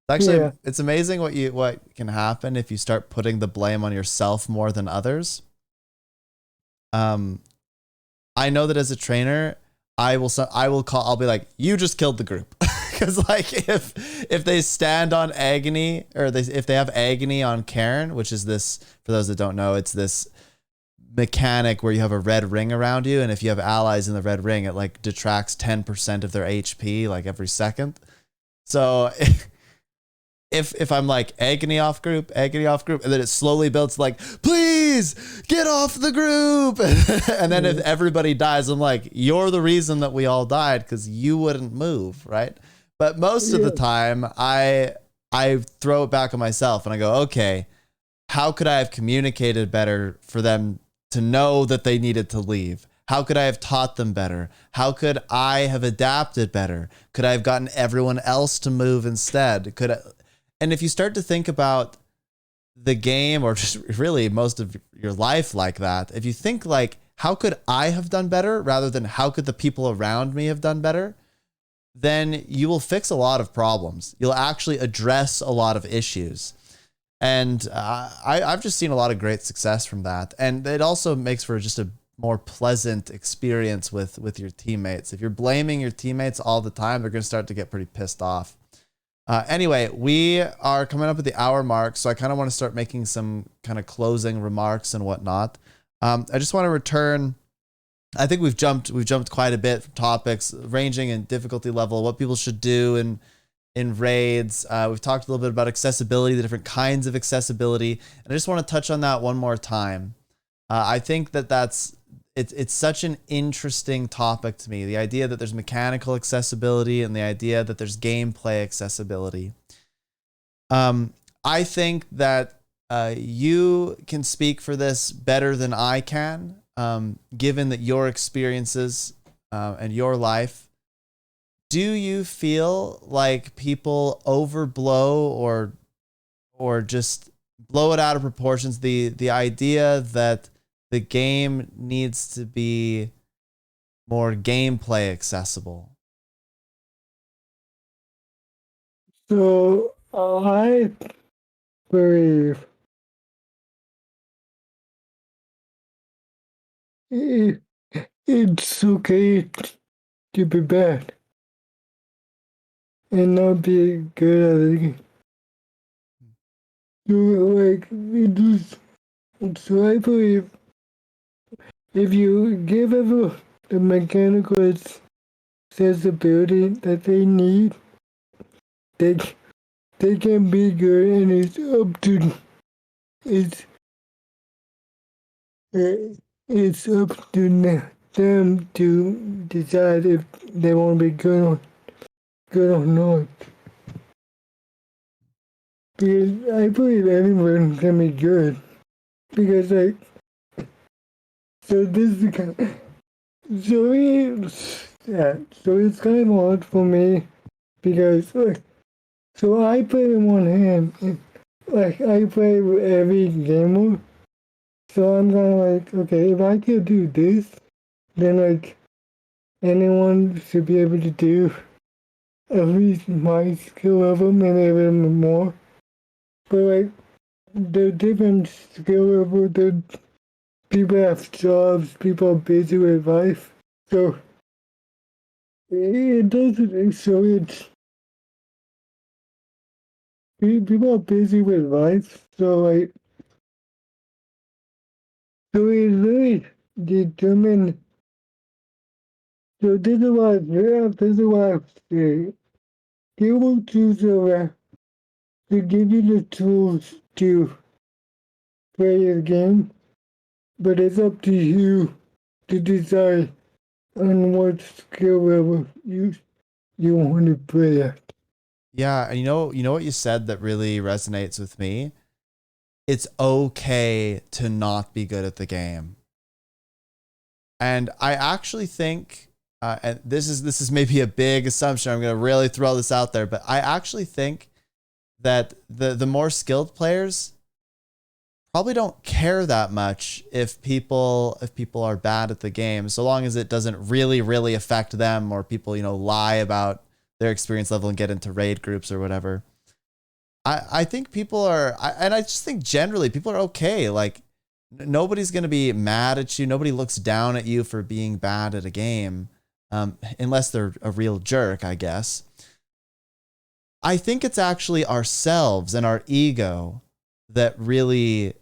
Actually, Yeah, it's amazing what can happen if you start putting the blame on yourself more than others. I know that as a trainer, I'll be like, you just killed the group. Because like if they stand on agony, or if they have agony on Karen, which is this, for those that don't know, it's this mechanic where you have a red ring around you, and if you have allies in the red ring, it like detracts 10% of their HP like every second. So if I'm like agony off group, and then it slowly builds like, please get off the group. And then if everybody dies, I'm like, you're the reason that we all died because you wouldn't move, right? But most of the time, I throw it back on myself and I go, okay, how could I have communicated better for them to know that they needed to leave? How could I have taught them better? How could I have adapted better? Could I have gotten everyone else to move instead? And if you start to think about the game, or just really most of your life like that, if you think like, how could I have done better rather than how could the people around me have done better, then you will fix a lot of problems. You'll actually address a lot of issues. And I've just seen a lot of great success from that. And it also makes for just a more pleasant experience with your teammates. If you're blaming your teammates all the time, they're going to start to get pretty pissed off. Anyway, we are coming up at the hour mark, so I kind of want to start making some kind of closing remarks and whatnot. I just want to return. I think we've jumped quite a bit from topics ranging in difficulty level, what people should do in raids. We've talked a little bit about accessibility, the different kinds of accessibility, and I just want to touch on that one more time. I think it's such an interesting topic to me. The idea that there's mechanical accessibility and the idea that there's gameplay accessibility. I think that you can speak for this better than I can, given that your experiences and your life. Do you feel like people overblow or just blow it out of proportions? The idea that the game needs to be more gameplay accessible. so I believe it, it's okay to be bad and not be good at it. So like it just so I believe if you give everyone the mechanical accessibility that they need, they they can be good, and it's it's up to them to decide if they want to be good or not. Because I believe everyone can be good. Because like so this is kind of, so it's kind of hard for me because like so I play in one hand and, like I play with every gamer. So I'm kind of like, okay, if I could do this, then like anyone should be able to do at least my skill level, maybe even more. But like the different skill level, the people have jobs, people are busy with life. So it doesn't, so it's, people are busy with life. So like, so it's really determined. So this is why, yeah, this is why I say, you will choose to give you the tools to play the game, but it's up to you to decide on what skill level you want to play at. Yeah, and you know what you said that really resonates with me? It's okay to not be good at the game. And I actually think, and this is maybe a big assumption. I'm going to really throw this out there, but I actually think that the more skilled players probably don't care that much if people are bad at the game, so long as it doesn't really affect them, or people lie about their experience level and get into raid groups or whatever. I think people are, and I just think generally people are okay. Like nobody's gonna be mad at you. Nobody looks down at you for being bad at a game, unless they're a real jerk, I guess. I think it's actually ourselves and our ego that really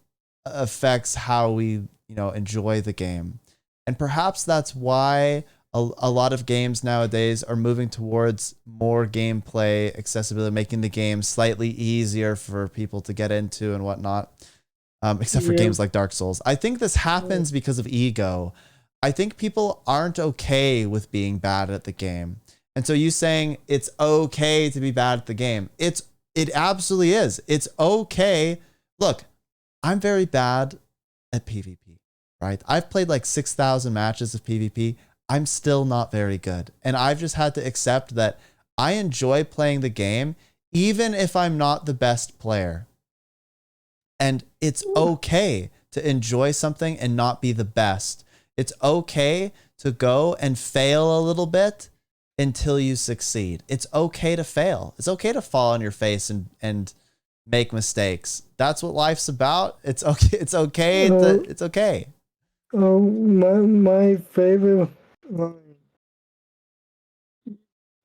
affects how we, enjoy the game. And perhaps that's why a lot of games nowadays are moving towards more gameplay accessibility, making the game slightly easier for people to get into and whatnot. Except for games like Dark Souls. I think this happens because of ego. I think people aren't okay with being bad at the game. And so you saying it's okay to be bad at the game. It absolutely is. It's okay. Look, I'm very bad at PvP, right? I've played like 6,000 matches of PvP. I'm still not very good. And I've just had to accept that I enjoy playing the game, even if I'm not the best player. And it's okay to enjoy something and not be the best. It's okay to go and fail a little bit until you succeed. It's okay to fail. It's okay to fall on your face and make mistakes. That's what life's about. It's okay. It's okay. It's okay. My favorite line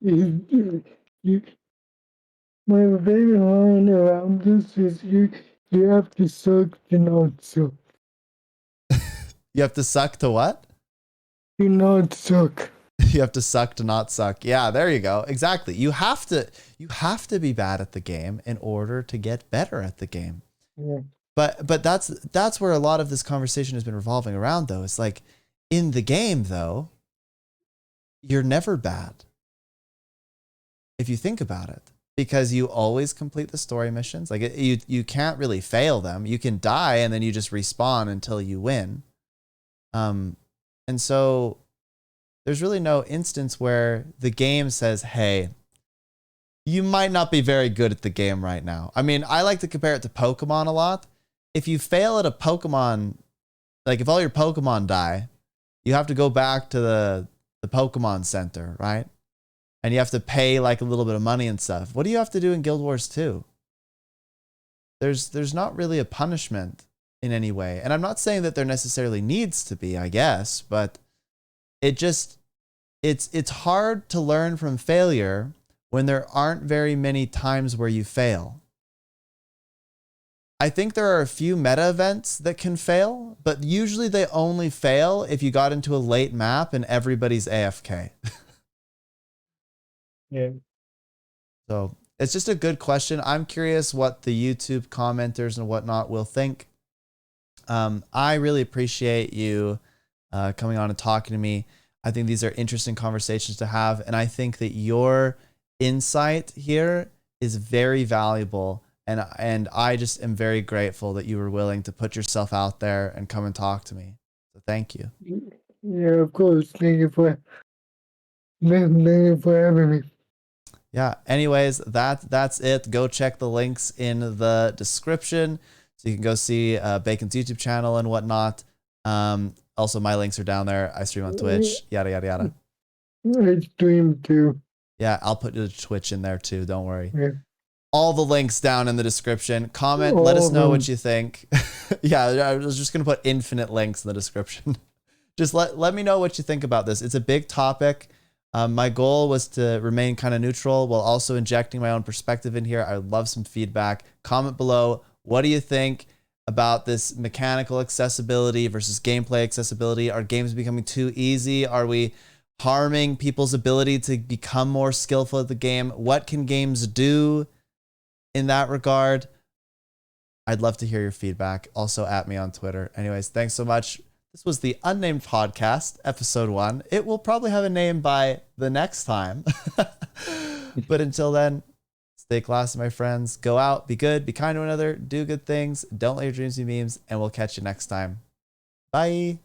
is you. My favorite line around this is you have to suck to not suck. You have to suck to what? To not suck. You have to suck to not suck. Yeah, there you go. Exactly. You have to be bad at the game in order to get better at the game. Yeah. But that's where a lot of this conversation has been revolving around though. It's like in the game though, you're never bad. If you think about it, because you always complete the story missions. Like you can't really fail them. You can die and then you just respawn until you win. And so there's really no instance where the game says, hey, you might not be very good at the game right now. I mean, I like to compare it to Pokemon a lot. If you fail at a Pokemon, like if all your Pokemon die, you have to go back to the Pokemon Center, right? And you have to pay like a little bit of money and stuff. What do you have to do in Guild Wars 2? There's not really a punishment in any way. And I'm not saying that there necessarily needs to be, I guess, but it's hard to learn from failure when there aren't very many times where you fail. I think there are a few meta events that can fail, but usually they only fail if you got into a late map and everybody's AFK. Yeah. So it's just a good question. I'm curious what the YouTube commenters and whatnot will think. I really appreciate you coming on and talking to me. I think these are interesting conversations to have. And I think that your insight here is very valuable. And I just am very grateful that you were willing to put yourself out there and come and talk to me. So thank you. Yeah, of course. Thank you for having me. Yeah. Anyways, that's it. Go check the links in the description so you can go see Bacon's YouTube channel and whatnot. Also, my links are down there. I stream on Twitch. Yada yada yada. I stream too. Yeah, I'll put the Twitch in there too. Don't worry. Yeah. All the links down in the description. Comment, let All us of know them. what you think. Yeah, I was just going to put infinite links in the description. Just let me know what you think about this. It's a big topic. My goal was to remain kind of neutral while also injecting my own perspective in here. I would love some feedback. Comment below. What do you think about this mechanical accessibility versus gameplay accessibility? Are games becoming too easy? Are we harming people's ability to become more skillful at the game? What can games do in that regard? I'd love to hear your feedback. Also at me on Twitter. Anyways, thanks so much. This was the Unnamed Podcast, episode 1. It will probably have a name by the next time. But until then, stay classy, my friends. Go out, be good, be kind to one another, do good things. Don't let your dreams be memes, and we'll catch you next time. Bye.